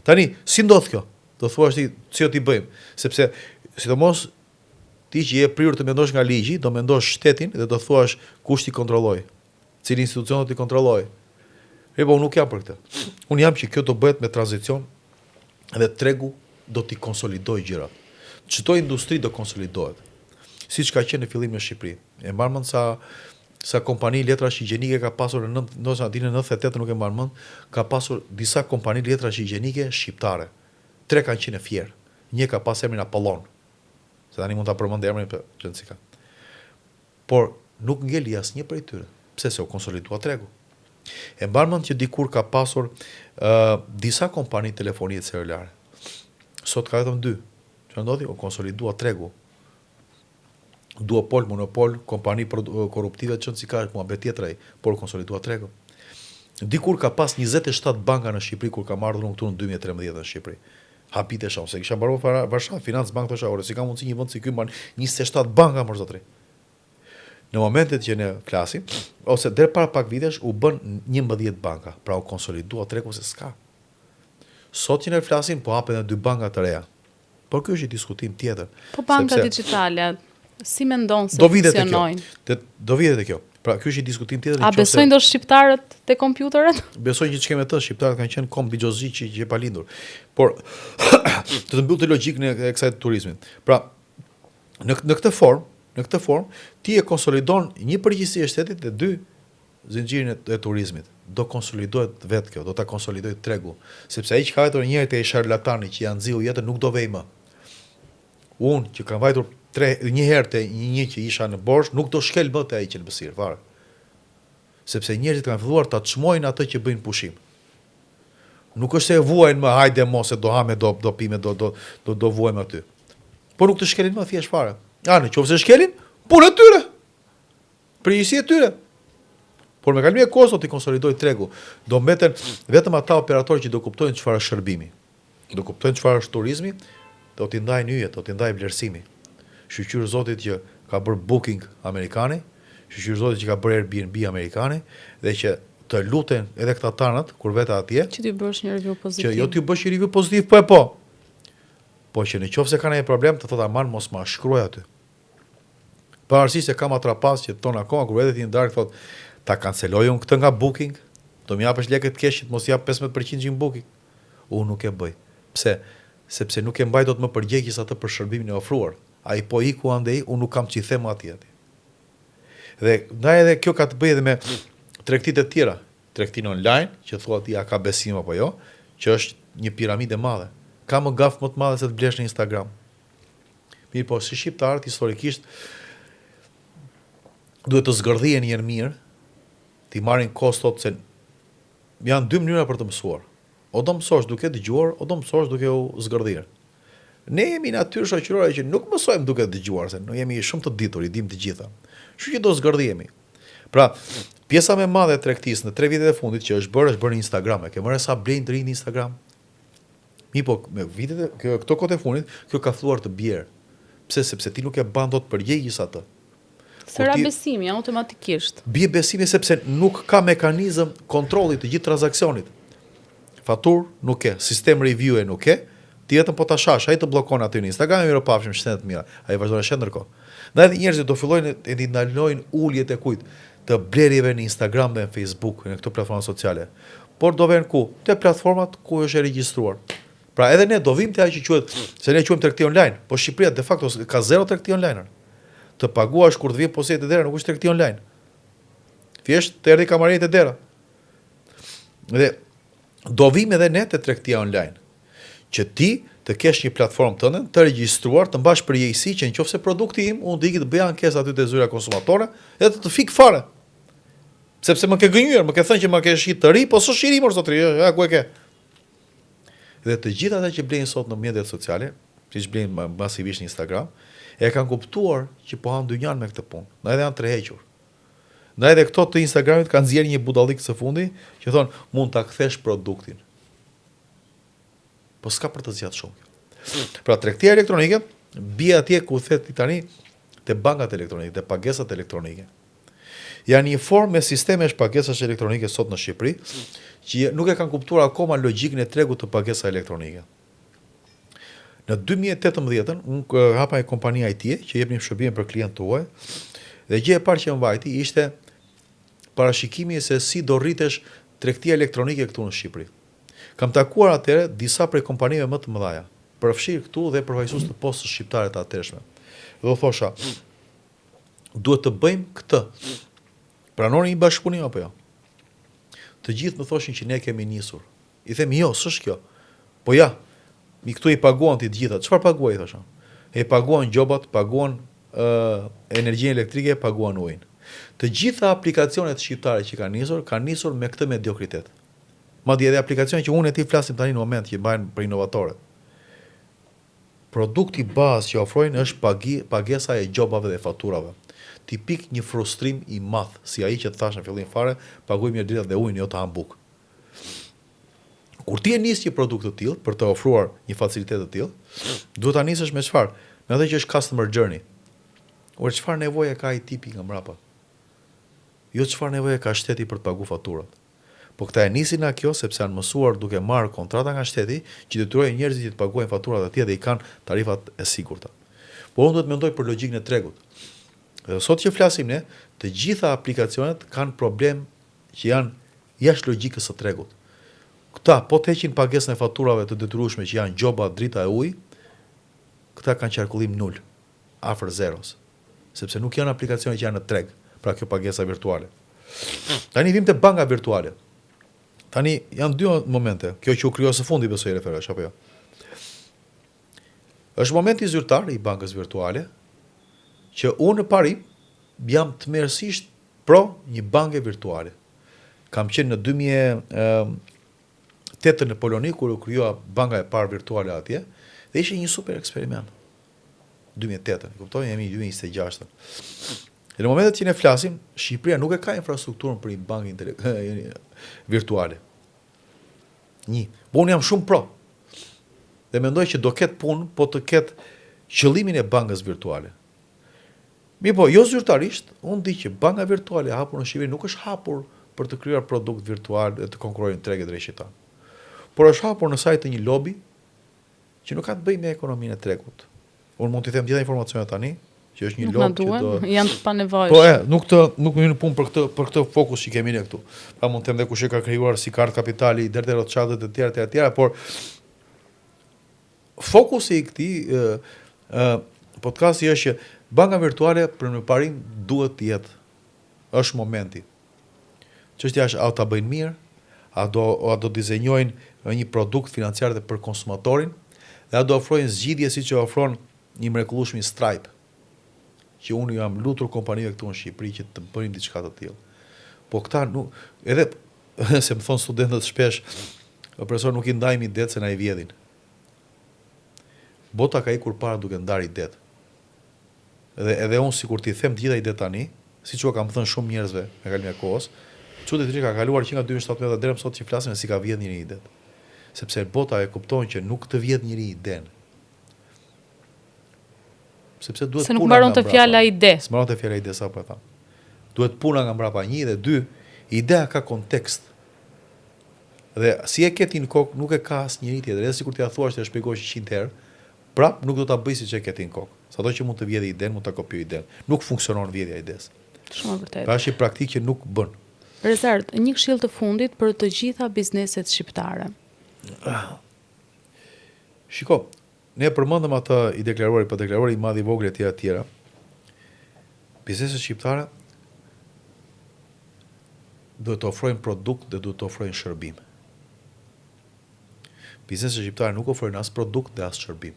Tani, si ndodh kjo? Do thuash ti, si do t'i bëjmë? Sepse sidomos ti që je prirur të mendosh nga ligji, do mendosh shtetin dhe do thuash kush t'i kontrolloj, cili institucion do t'i kontrolloj. Po unë nuk jam për këtë. Unë jam që kjo do bëhet me tranzicion dhe tregu do t'i konsolidoj gjërat. Çdo industri do konsolidohet. Siç ka qenë në fillim në Shqipëri. E mbar mend sa kompani letrash higjienike ka pasur në 98 nuk e mbar mend, ka pasur disa kompani letrash higjienike shqiptare. 3 kanë qenë fier. Një ka pas emrin Apollon. Se tani mund ta përmend emrin për çëndsika. Por nuk ngeli asnjë prej tyre. Pse se u konsolidua tregu. E mbar mend që dikur ka pasur disa kompani telefonie celulare. Sot ka vetëm 2. Çfarë ndodhi? U konsolidua tregu. Duopol, monopol, kompani korruptive që si ka muhabet tjetër ai, por konsolidua tregu. Dikur ka pas 27 banka në Shqipëri kur ka marrë unë këtu në 2013 në Shqipëri. Hapite shoh, se kisha mbaruar Varshavë, Financbank thosha, ore, si ka mundsi një vend si ky mban 27 banka më zotri. Në momentet që ne flasim, ose deri para pak vitesh u bën 11 banka, pra u konsolidua tregu se s'ka. Sot që ne flasim, po hapen edhe 2 banka të reja. Por ky është një diskutim tjetër. Po banka digjitale, si mendon se funksionojnë? Do vitet e kjo. Pra ky është një diskutim tjetër. A besojnë do shqiptarët te kompjuterët? Besojnë që ç'kemë të shqiptarët kanë qenë kom bigjozi që e pa lindur. Por të mbyll të logjikën e kësaj turizmit. Pra në këtë formë, ti e konsolidon një përgjegjësi e shtetit dhe 2 zinxhirin e turizmit. Do konsolidohet vetë kjo, do ta konsolidoj tregu, sepse ai që ka vajtur njerëzit e sharlatani që janë nxiu jetën nuk do vej më. Unë që kam vajtur një herë te një që isha në borxh, nuk do shkel më te ai që në Besir, fare. Sepse njerëzit kanë filluar ta çmojnë atë që bëjnë pushim. Nuk është se e vuajnë më, hajde mos e do hame, do pime, do vuajmë aty. Po nuk të shkelin më thjesht fare. Nëse shkelin, punë e tyre. Përgjegjësi e tyre. Por me kalimin e kohës do t'i konsolidoj tregu. Do mbeten vetëm ata operatorë që do kuptojnë çfarë është shërbimi. Do kuptojnë çfarë është turizmi, do t'i ndajnë yjet, do t'i ndajnë vlerësimi. Shqyr zotit që ka bërë booking amerikani, shqyr zotit që ka bërë Airbnb amerikani dhe që të luten edhe këta tanët kur vete atje. Që ti bësh një review pozitiv. Që jo ti bësh një review pozitiv, po që në qoftë se kanë një problem të thotë aman mos ma shkruaj aty. Pavarësisht se kam atrapas që ton akoma kur vete ti në darkë thotë ta kanceloj unë këtë nga booking, do më japësh lekë të keq, mos jap 15% që në booking. Unë nuk e bëj. Pse? Sepse nuk e mbaj dot më përgjegjës atë për shërbimin e ofruar. Ai po iku andej, unë nuk kam ç'i them atij. Dhe ndaj edhe kjo ka të bëjë edhe me tregtitë e tjera, tregtinë online, që thua ti a ka besim apo jo, që është një piramidë e madhe. Ka më gaf më të madhe se të blesh në Instagram. Mirë, po si shqiptarët historikisht duhet të zgërdhihen një herë mirë, ti marrin kostot se janë 2 mënyra për të mësuar. O do mësosh duke dëgjuar, o do mësosh duke u zgërdhir. Ne jemi natyrë shoqërore që nuk mësojmë duke dëgjuar, se ne jemi shumë të ditur, i dim të gjitha. Kështu që do zgërdhihemi. Pra, pjesa më e madhe e tregtisë në 3 vitet e fundit që është bërë në Instagram. Ke marrë sa blejnë të rinë në Instagram? Po, me vitet këto kohë të fundit, kjo ka filluar të bjerë. Pse? Sepse ti nuk e ban dot përgjegjës atë. Sëra besimi, automatikisht. Bie besimi sepse nuk ka mekanizëm kontrolli të gjithë transaksionit. Fatur nuk ke, sistem review e nuk ke, ti vetëm po ta shash, ai të bllokon aty në Instagram, mirë pafshim shëndet mira. Ai vazhdon të shet ndërkohë. Ndaj njerëzit do fillojnë të ndalojnë uljet e kujt të blerjeve në Instagram dhe në Facebook, në këto platforma sociale. por do vjen ku? Te platformat ku është e regjistruar. Pra edhe ne do vim te ajo që quhet, se ne quajmë tregti online, po Shqipëria de facto ka zero tregti online. Të paguash kur të vjen posjet e dera nuk është tregti online. Thjesht të erdhi kamarit e dera. Dhe do vim edhe ne te tregtia online, që ti të kesh një platformë tënde, të regjistruar, të mbash përgjegjësi që nëse produkti im, unë do ikë të bëj ankesë aty te zyra konsumatore, edhe të fik fare. Sepse më ke gënjur, më ke thënë që më ke shit të ri, po s'është i ri më zotri, ja ku e ke. Dhe të gjithë ata që blejnë sot në mjetet sociale, siç blejnë masivisht në Instagram, e kanë kuptuar që po han dynjan me këtë punë. Na edhe janë tërhequr. Na edhe këto të Instagramit kanë nxjerrë një budallik së fundi që thonë mund ta kthesh produktin. Po s'ka për të zgjat shumë. Pra tregtia elektronike bie atje ku thet tani te bankat elektronike, te pagesat elektronike. Janë një formë me sistemesh pagesash elektronike sot në Shqipëri, që nuk e kanë kuptuar akoma logjikën e tregut të pagesave elektronike. Në 2018-ën, unë hapa një kompani IT që jep një shërbim për klientë tuaj, dhe gjë e parë që më vajti ishte parashikimi se si do rritesh tregtia elektronike këtu në Shqipëri. Kam takuar atëherë disa prej kompanive më të mëdha, përfshirë këtu dhe përfaqësues të postës shqiptare të atërshme. Dhe u thosha, duhet të bëjmë këtë. Pranoni një bashkëpunim apo jo? Të gjithë më thoshin që ne kemi nisur. I themi jo, s'është kjo. Po ja, mi këtu i paguan të gjitha. Çfarë paguaj, thosha? E paguan gjobat, paguan energjinë elektrike, paguan ujin. Të gjitha aplikacionet shqiptare që kanë nisur me këtë mediokritet. Madje edhe aplikacione që unë e ti flasim tani në moment që bëjnë për inovatore. Produkti bazë që ofrojnë është pagesa e gjobave dhe faturave. Tipik një frustrim i madh, si ai që thash në fillim fare, paguajmë mirë dritat dhe ujin, jo të hamburg. Kur ti e nis një produkt të tillë për të ofruar një facilitet të tillë, duhet ta nisësh me çfarë? Me atë që është customer journey. Ora çfarë nevoje ka ai tipi nga mbrapa? Jo çfarë nevoje ka shteti për të paguar faturat. Po këta e nisin nga kjo sepse janë mësuar duke marrë kontrata nga shteti që detyrojnë njerëzit që të paguajnë faturat atje dhe i kanë tarifat e sigurta. Po unë do të mendoj për logjikën e tregut. Dhe sot që flasim ne, të gjitha aplikacionet kanë problem që janë jashtë logjikës së tregut. Këta po të heqin pagesën e faturave të detyrueshme që janë gjoba, drita e ujit, këta kanë qarkullim nul, afër zeros, sepse nuk janë aplikacione që janë në treg, pra kjo pagesa virtuale. Tani vim te banka virtuale. Tani janë dy momente, kjo që u krijoi së fundi besoj referohesh apo jo. Është momenti zyrtar i bankës virtuale, që unë në parim jam tmerrsisht pro një banke virtuale. Kam qenë në 2008 në Poloni kur u krijua banka e parë virtuale atje dhe ishte një super eksperiment. 2008, kuptoj, jemi 2026. Në momentet që ne flasim, Shqipëria nuk e ka infrastrukturën për një bankë virtuale. Po unë jam shumë pro. Dhe mendoj që do ketë punë, po të ketë qëllimin e bankës virtuale. Po, jo zyrtarisht, unë di që banka virtuale e hapur në Shqipëri nuk është hapur për të krijuar produkt virtual dhe të konkurrojë në tregun drejtëtar. Por është hapur në sajt të një lobi që nuk ka të bëjë me ekonominë e tregut. Unë mund t'i them gjitha informacionet tani, që është një lob që do janë të panevojshme. Po, nuk më hyn punë për këtë fokus që kemi ne këtu. Pa mund të them dhe kush e ka krijuar si kartë kapitali, deri Rothschild e tjera, por fokusi i këtij podcasti është që banka virtuale për në parim duhet të jetë. Është momenti. Çështja është a ta bëjnë mirë, a do dizenjojnë një produkt financiar dhe për konsumatorin, dhe a do ofrojnë zgjidhje siç e ofron një mrekullueshëm Stripe, që unë jam lutur kompanive këtu në Shqipëri që të bëjmë diçka të tillë. Po këta nuk, edhe se më thon studentët shpesh, profesor nuk i ndajmë det se na i vjedhin. Bota ka ikur para duke ndarë det. Edhe unë sikur t'i them të gjitha idet tani, siç u kam thënë shumë njerëzve me kalimin e kohës, çuditë që ka kaluar që nga 2017 deri më sot që flasim se si ka vjedh njëri idet. Sepse bota e kupton që nuk të vjedh njëri iden. Sepse duhet se nuk mbaron të fjala ide. S'mbaron të fjala ide sapo e tham. Duhet puna nga mbrapa 1 dhe 2, ideja ka kontekst. Dhe si e ke ti në kokë nuk e ka asnjëri tjetër, edhe sikur t'ia thuash të shpjegosh 100 herë, prap nuk do ta bëj siç e ke ti në kokë. Sado që mund të vjedhë iden, mund ta kopjoj iden. Nuk funksionon vjedhja e ides. Shumë vërtet. Pra është një praktikë që nuk bën. Rezert, një këshill të fundit për të gjitha bizneset shqiptare. Shiko, ne përmendëm atë i deklaruar, po deklaruar i madh i vogël etj etj. Bizneset shqiptare duhet të ofrojnë produkt dhe duhet të ofrojnë shërbim. Bizneset shqiptare nuk ofrojnë as produkt dhe as shërbim.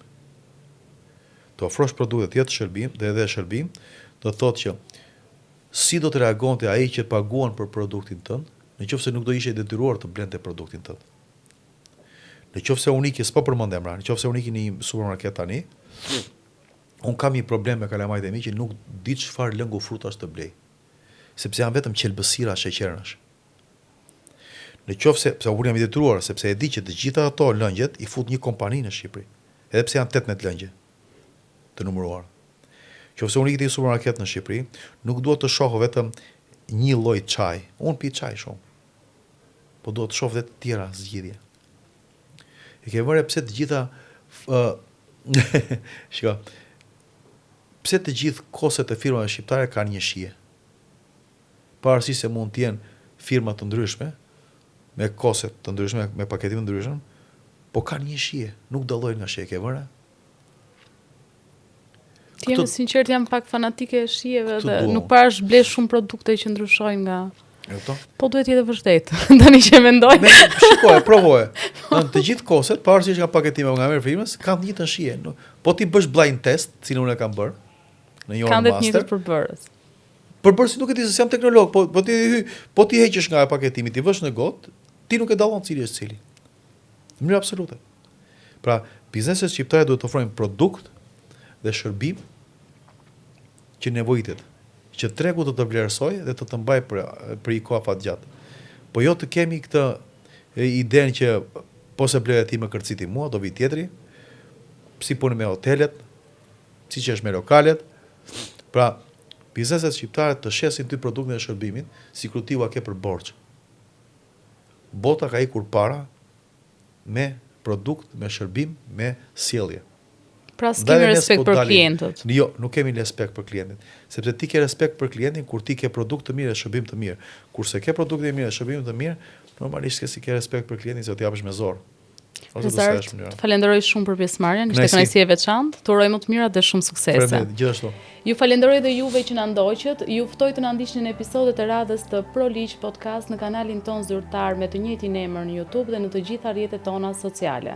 Të ofrosh produkt dhe të jetë shërbim dhe edhe shërbim, do të thotë që si do të reagonte ai që paguan për produktin tënd, nëse nuk do ishe i detyruar të blente produktin tënd. Nëse unë iki, s'po përmend emra, nëse unë iki në një supermarket tani, unë kam një problem me kalamajt e mi që nuk di çfarë lëngu frutash të blej. Sepse janë vetëm qelbësira sheqernash. Nëse pse unë jam i detyruar, sepse e di që të gjitha ato lëngjet i fut një kompani në Shqipëri. Edhe pse janë 18 lëngje të numëruara. Nëse unë ikë në supermarket në Shqipëri, nuk duhet të shoh vetëm një lloj çaj. Unë pi çaj shumë. Po duhet të shoh edhe të tjera zgjidhje. E ke vënë pse të gjitha shiko. Pse të gjithë koset e firmave shqiptare kanë një shije? Pavarësisht se mund të jenë firma të ndryshme, me koset të ndryshme, me paketim të ndryshëm, po kanë një shije, nuk dallojnë nga shije, ke vënë? Ti jam sinqert, jam pak fanatike e shijeve dhe nuk parash blesh shumë produkte që ndryshojnë nga. Po duhet jetë vërtet. Tani që mendoj. Shikoje, provoje. Në të gjithë koset, pavarësisht nga paketime nga merr firmës, kanë të njëjtën shije. Po ti bësh blind test, cilën unë e kam bërë në një orë master. Kanë të njëjtët përbërës. Përbërësi nuk e di se jam teknolog, po ti heqësh nga paketimi, ti vësh në gotë, ti nuk e dallon cili është cili. Në mënyrë absolute. Pra, bizneset shqiptare duhet të ofrojnë produkt dhe shërbim që nevojitet, që tregu të të vlerësoj dhe të mbaj për i kohë afat gjatë. Po jo të kemi këtë idenë që po se bleja ti më kërciti mua, do vi tjetri, si punë me hotelet, si që është me lokalet. Pra, bizneset shqiptare të shesin ty produktin e shërbimin, si kur ti ua ke për borxh. Bota ka ikur para me produkt, me shërbim, me sjellje. Pra s'kemi respekt për klientët. Jo, nuk kemi respekt për klientin. Sepse ti ke respekt për klientin kur ti ke produkt të mirë dhe shërbim të mirë. Kurse ke produkt të mirë dhe shërbim të mirë, normalisht si ke respekt për klientin se do t'i japësh me zor. Rezert, të falenderoj shumë për pjesëmarrjen, ishte kënaqësi e veçantë. Të uroj më të mirat dhe shumë suksese. Gjithashtu. Ju falenderoj dhe juve që na ndoqët. Ju ftoj të na ndiqni në episodet e radhës të ProLiq Podcast në kanalin ton zyrtar me të njëjtin emër në YouTube dhe në të gjitha rrjetet tona sociale.